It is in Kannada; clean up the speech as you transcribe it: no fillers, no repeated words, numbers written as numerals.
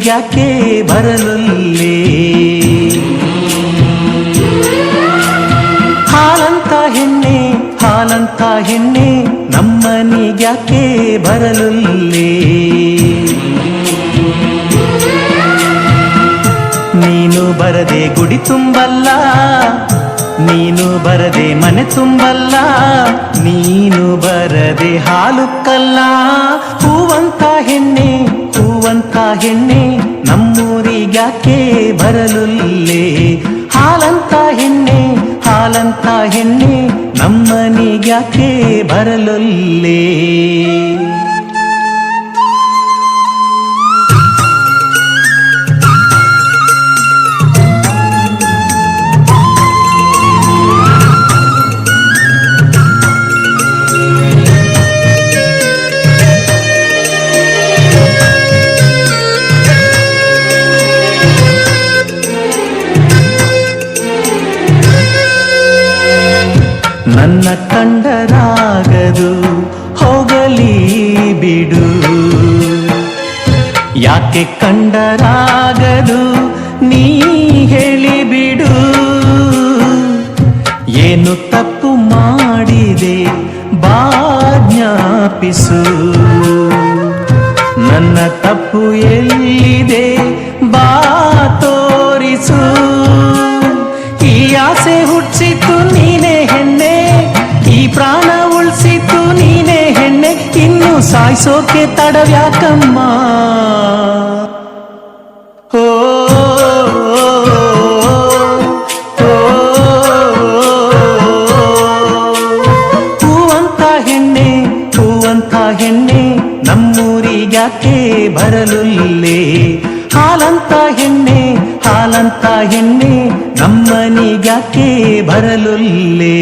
ನಮ್ಮೂರಿಗ್ಯಾಕೆ ಬರಲೊಲ್ಲೆ. ಹಾಲಂತ ಹೆಣ್ಣೆ ಹಾಲಂತ ಹೆಣ್ಣೆ ನಮ್ಮನಿಗ್ಯಾಕೆ ಬರಲೊಲ್ಲೆ. ನೀನು ಬರದೆ ಗುಡಿ ತುಂಬಲ್ಲ, ನೀನು ಬರದೆ ಮನೆ ತುಂಬಲ್ಲ, ನೀನು ಬರದೆ ಹಾಲು ಕಲ್ಲ. ಹೂವಂತ ಹೆಣ್ಣೆ ಹೂವಂತ ಹೆಣ್ಣೆ ನಮ್ಮೂರಿಗ್ಯಾಕೆ ಬರಲೊಲ್ಲೆ. ಹಾಲಂತ ಹೆಣ್ಣೆ ಹಾಲಂತ ಹೆಣ್ಣೆ ನಮ್ಮನಿಗ್ಯಾಕೆ ಬರಲೊಲ್ಲೆ. ನನ್ನ ಕಂಡರಾಗದು ಹೋಗಲಿ ಬಿಡು, ಯಾಕೆ ಕಂಡರಾಗದು ನೀ ಹೇಳಿಬಿಡು. ಏನು ತಪ್ಪು ಮಾಡಿದೆ ಬಾ ಜ್ಞಾಪಿಸು, ನನ್ನ ತಪ್ಪು ಎಲ್ಲಿದೆ ಬಾ ತೋರಿಸು. ಈ ಆಸೆ ಹುಟ್ಟಿಸಿತು ನೀನೇ ಹೆಣ್ಣೆ, ಈ ಪ್ರಾಣ ಉಳಿಸಿತು ನೀನೇ ಹೆಣ್ಣೆ, ಇನ್ನು ಸಾಯಿಸೋಕೆ ತಡವ್ಯಾಕಮ್ಮ. ಓ ಹೂವಂತ ಹೆಣ್ಣೆ ಹೂವಂತ ಹೆಣ್ಣೆ ನಮ್ಮೂರಿಗ್ಯಾಕೆ ಬರಲೊಲ್ಲೆ. ಹಾಲಂತ ಹೆಣ್ಣೆ ಹಾಲಂತ ಹೆಣ್ಣೆ ನಮ್ಮನಿಗ್ಯಾಕೆ ಬರಲೊಲ್ಲೆ.